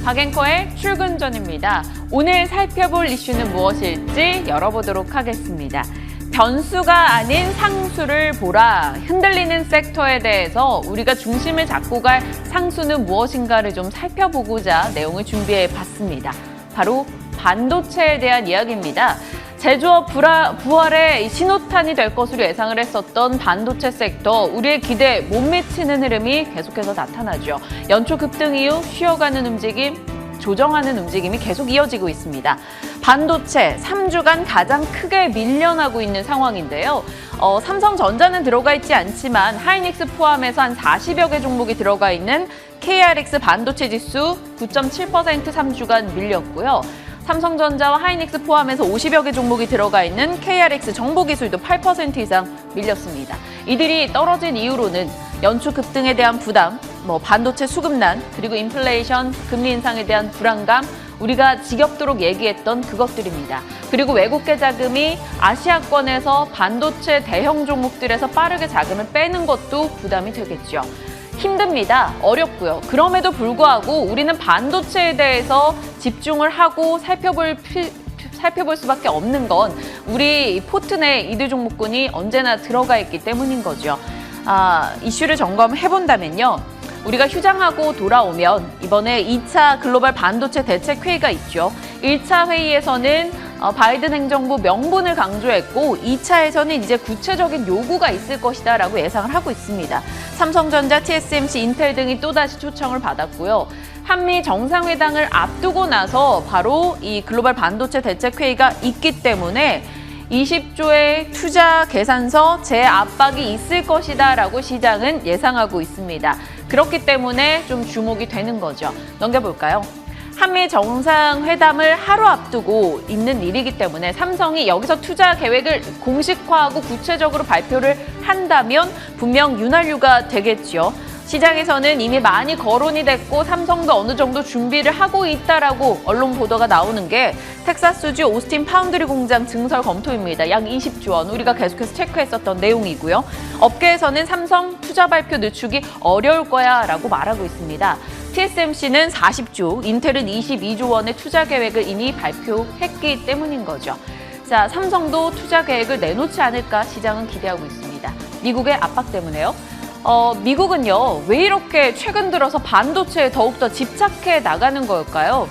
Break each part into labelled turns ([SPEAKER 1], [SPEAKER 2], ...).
[SPEAKER 1] 박앵커의 출근 전입니다. 오늘 살펴볼 이슈는 무엇일지 열어보도록 하겠습니다. 변수가 아닌 상수를 보라. 흔들리는 섹터에 대해서 우리가 중심을 잡고 갈 상수는 무엇인가를 좀 살펴보고자 내용을 준비해 봤습니다. 바로 반도체에 대한 이야기입니다. 제조업 부활의 신호탄이 될 것으로 예상을 했었던 반도체 섹터, 우리의 기대에 못 미치는 흐름이 계속해서 나타나죠. 연초 급등 이후 쉬어가는 움직임, 조정하는 움직임이 계속 이어지고 있습니다. 반도체 3주간 가장 크게 밀려나고 있는 상황인데요. 삼성전자는 들어가 있지 않지만 하이닉스 포함해서 한 40여 개 종목이 들어가 있는 KRX 반도체 지수 9.7% 3주간 밀렸고요. 삼성전자와 하이닉스 포함해서 50여 개 종목이 들어가 있는 KRX 정보기술도 8% 이상 밀렸습니다. 이들이 떨어진 이유로는 연초 급등에 대한 부담, 반도체 수급난, 그리고 인플레이션, 금리 인상에 대한 불안감, 우리가 지겹도록 얘기했던 그것들입니다. 그리고 외국계 자금이 아시아권에서 반도체 대형 종목들에서 빠르게 자금을 빼는 것도 부담이 되겠죠. 힘듭니다. 어렵고요. 그럼에도 불구하고 우리는 반도체에 대해서 집중을 하고 살펴볼 수밖에 없는 건 우리 포트 내 이들 종목군이 언제나 들어가 있기 때문인 거죠. 이슈를 점검해본다면요. 우리가 휴장하고 돌아오면 이번에 2차 글로벌 반도체 대책 회의가 있죠. 1차 회의에서는 바이든 행정부 명분을 강조했고 2차에서는 이제 구체적인 요구가 있을 것이다라고 예상을 하고 있습니다. 삼성전자, TSMC, 인텔 등이 또다시 초청을 받았고요. 한미 정상회담을 앞두고 나서 바로 이 글로벌 반도체 대책 회의가 있기 때문에 20조의 투자 계산서 재압박이 있을 것이다라고 시장은 예상하고 있습니다. 그렇기 때문에 좀 주목이 되는 거죠. 넘겨볼까요? 한미 정상회담을 하루 앞두고 있는 일이기 때문에 삼성이 여기서 투자 계획을 공식화하고 구체적으로 발표를 한다면 분명 윤활유가 되겠죠. 시장에서는 이미 많이 거론이 됐고 삼성도 어느 정도 준비를 하고 있다라고 언론 보도가 나오는 게 텍사스주 오스틴 파운드리 공장 증설 검토입니다. 약 20조 원, 우리가 계속해서 체크했었던 내용이고요. 업계에서는 삼성 투자 발표 늦추기 어려울 거야 라고 말하고 있습니다. TSMC는 40조, 인텔은 22조 원의 투자 계획을 이미 발표했기 때문인 거죠. 자, 삼성도 투자 계획을 내놓지 않을까 시장은 기대하고 있습니다. 미국의 압박 때문에요. 미국은요, 왜 이렇게 최근 들어서 반도체에 더욱더 집착해 나가는 걸까요?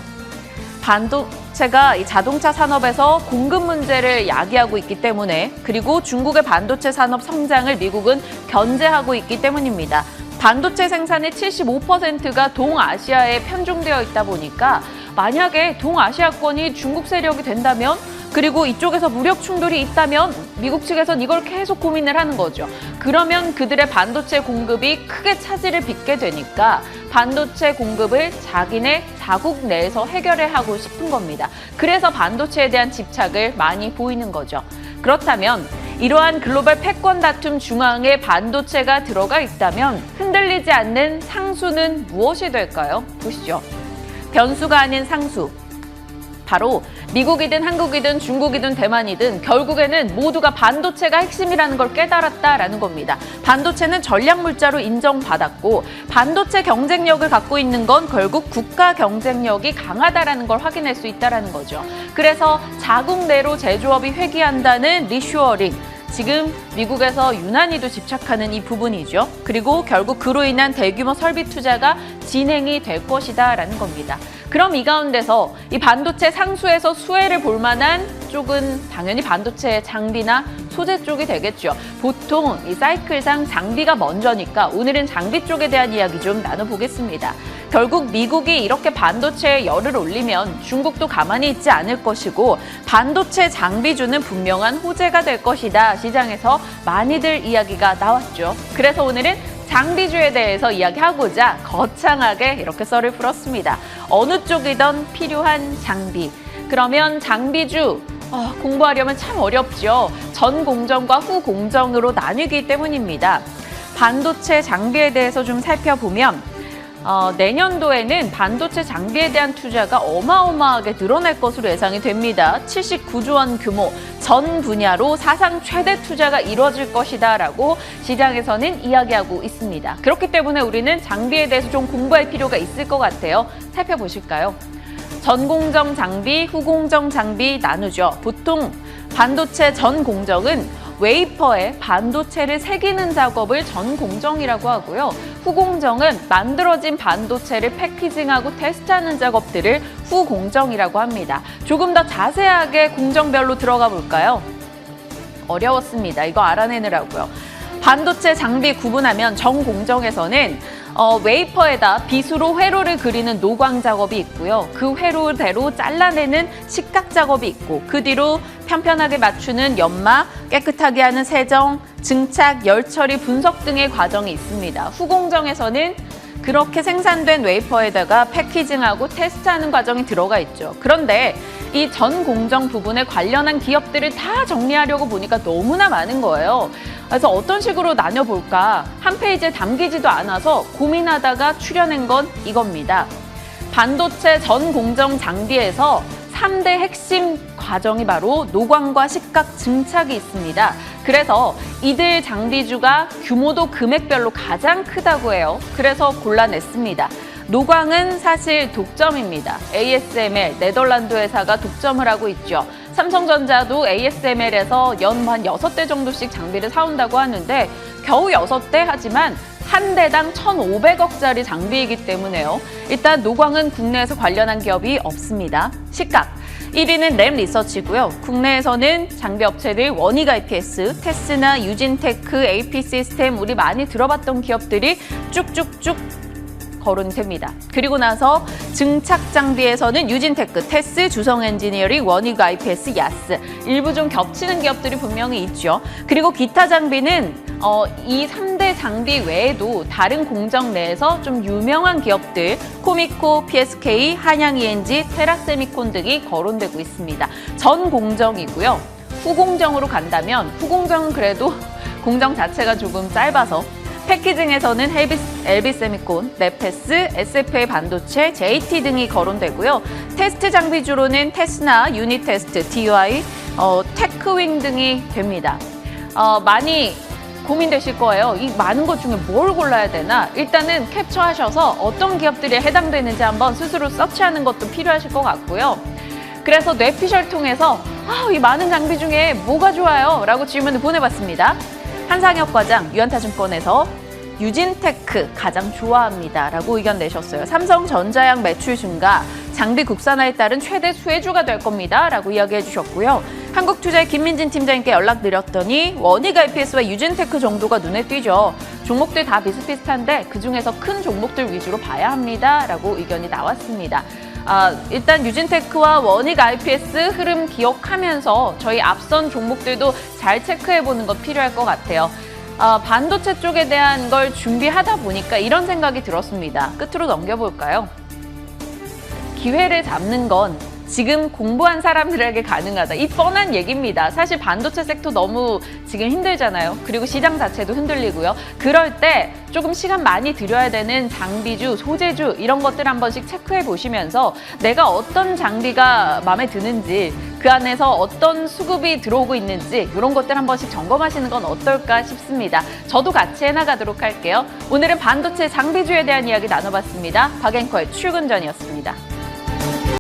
[SPEAKER 1] 반도체가 이 자동차 산업에서 공급 문제를 야기하고 있기 때문에, 그리고 중국의 반도체 산업 성장을 미국은 견제하고 있기 때문입니다. 반도체 생산의 75%가 동아시아에 편중되어 있다 보니까 만약에 동아시아권이 중국 세력이 된다면, 그리고 이쪽에서 무력 충돌이 있다면 미국 측에선 이걸 계속 고민을 하는 거죠. 그러면 그들의 반도체 공급이 크게 차질을 빚게 되니까 반도체 공급을 자기네 자국 내에서 해결해 하고 싶은 겁니다. 그래서 반도체에 대한 집착을 많이 보이는 거죠. 그렇다면 이러한 글로벌 패권 다툼 중앙에 반도체가 들어가 있다면 흔들리지 않는 상수는 무엇이 될까요? 보시죠. 변수가 아닌 상수. 바로 미국이든 한국이든 중국이든 대만이든 결국에는 모두가 반도체가 핵심이라는 걸 깨달았다라는 겁니다. 반도체는 전략물자로 인정받았고 반도체 경쟁력을 갖고 있는 건 결국 국가 경쟁력이 강하다라는 걸 확인할 수 있다는 거죠. 그래서 자국 내로 제조업이 회귀한다는 리슈어링. 지금 미국에서 유난히도 집착하는 이 부분이죠. 그리고 결국 그로 인한 대규모 설비 투자가 진행이 될 것이다라는 겁니다. 그럼 이 가운데서 이 반도체 상수에서 수혜를 볼 만한 쪽은 당연히 반도체 장비나 소재 쪽이 되겠죠. 보통 이 사이클상 장비가 먼저니까 오늘은 장비 쪽에 대한 이야기 좀 나눠보겠습니다. 결국 미국이 이렇게 반도체에 열을 올리면 중국도 가만히 있지 않을 것이고 반도체 장비주는 분명한 호재가 될 것이다. 시장에서 많이들 이야기가 나왔죠. 그래서 오늘은 장비주에 대해서 이야기하고자 거창하게 이렇게 썰을 풀었습니다. 어느 쪽이든 필요한 장비. 그러면 장비주 공부하려면 참 어렵죠. 전 공정과 후 공정으로 나뉘기 때문입니다. 반도체 장비에 대해서 좀 살펴보면 내년도에는 반도체 장비에 대한 투자가 어마어마하게 늘어날 것으로 예상이 됩니다. 79조 원 규모, 전 분야로 사상 최대 투자가 이루어질 것이다라고 시장에서는 이야기하고 있습니다. 그렇기 때문에 우리는 장비에 대해서 좀 공부할 필요가 있을 것 같아요. 살펴보실까요? 전공정 장비, 후공정 장비 나누죠. 보통 반도체 전공정은 웨이퍼에 반도체를 새기는 작업을 전공정이라고 하고요. 후공정은 만들어진 반도체를 패키징하고 테스트하는 작업들을 후공정이라고 합니다. 조금 더 자세하게 공정별로 들어가 볼까요? 어려웠습니다. 이거 알아내느라고요. 반도체 장비 구분하면 전공정에서는 웨이퍼에다 빗으로 회로를 그리는 노광 작업이 있고요. 그 회로대로 잘라내는 식각 작업이 있고 그 뒤로 편편하게 맞추는 연마, 깨끗하게 하는 세정, 증착, 열 처리, 분석 등의 과정이 있습니다. 후공정에서는 그렇게 생산된 웨이퍼에다가 패키징하고 테스트하는 과정이 들어가 있죠. 그런데 이 전 공정 부분에 관련한 기업들을 다 정리하려고 보니까 너무나 많은 거예요. 그래서 어떤 식으로 나눠볼까 한 페이지에 담기지도 않아서 고민하다가 추려낸 건 이겁니다. 반도체 전 공정 장비에서 3대 핵심 과정이 바로 노광과 식각, 증착이 있습니다. 그래서 이들 장비주가 규모도 금액별로 가장 크다고 해요. 그래서 골라냈습니다. 노광은 사실 독점입니다. ASML, 네덜란드 회사가 독점을 하고 있죠. 삼성전자도 ASML에서 연 한 6대 정도씩 장비를 사온다고 하는데 겨우 6대 하지만 한 대당 1,500억짜리 장비이기 때문에요. 일단 노광은 국내에서 관련한 기업이 없습니다. 식각. 1위는 램리서치고요. 국내에서는 장비 업체들 원익 IPS, 테스나, 유진테크, AP 시스템 우리 많이 들어봤던 기업들이 쭉쭉쭉 거론됩니다. 그리고 나서 증착 장비에서는 유진테크, 테스, 주성엔지니어링, 원익 IPS, 야스 일부 좀 겹치는 기업들이 분명히 있죠. 그리고 기타 장비는 이 3대 장비 외에도 다른 공정 내에서 좀 유명한 기업들 코미코, PSK, 한양 ENG, 테라세미콘 등이 거론되고 있습니다. 전 공정이고요. 후공정으로 간다면 후공정은 그래도 공정 자체가 조금 짧아서 패키징에서는 LB세미콘, 네페스, SFA 반도체, JT 등이 거론되고요. 테스트 장비주로는 테스나, 유니테스트, DY, 테크윙 등이 됩니다. 많이 고민되실 거예요. 이 많은 것 중에 뭘 골라야 되나? 일단은 캡처하셔서 어떤 기업들이 해당되는지 한번 스스로 서치하는 것도 필요하실 것 같고요. 그래서 뇌피셜 통해서 이 많은 장비 중에 뭐가 좋아요? 라고 질문을 보내봤습니다. 한상혁과장, 유한타증권에서 유진테크 가장 좋아합니다. 라고 의견 내셨어요. 삼성전자약 매출 증가, 장비 국산화에 따른 최대 수혜주가 될 겁니다. 라고 이야기해 주셨고요. 한국투자의 김민진 팀장님께 연락드렸더니 원익 IPS와 유진테크 정도가 눈에 띄죠. 종목들 다 비슷비슷한데 그중에서 큰 종목들 위주로 봐야 합니다. 라고 의견이 나왔습니다. 일단 유진테크와 원익 IPS 흐름 기억하면서 저희 앞선 종목들도 잘 체크해보는 것 필요할 것 같아요. 반도체 쪽에 대한 걸 준비하다 보니까 이런 생각이 들었습니다. 끝으로 넘겨볼까요? 기회를 잡는 건 지금 공부한 사람들에게 가능하다. 이 뻔한 얘기입니다. 사실 반도체 섹터 너무 지금 힘들잖아요. 그리고 시장 자체도 흔들리고요. 그럴 때 조금 시간 많이 들여야 되는 장비주, 소재주 이런 것들 한 번씩 체크해 보시면서 내가 어떤 장비가 마음에 드는지 그 안에서 어떤 수급이 들어오고 있는지 이런 것들 한 번씩 점검하시는 건 어떨까 싶습니다. 저도 같이 해나가도록 할게요. 오늘은 반도체 장비주에 대한 이야기 나눠봤습니다. 박앵커의 출근 전이었습니다.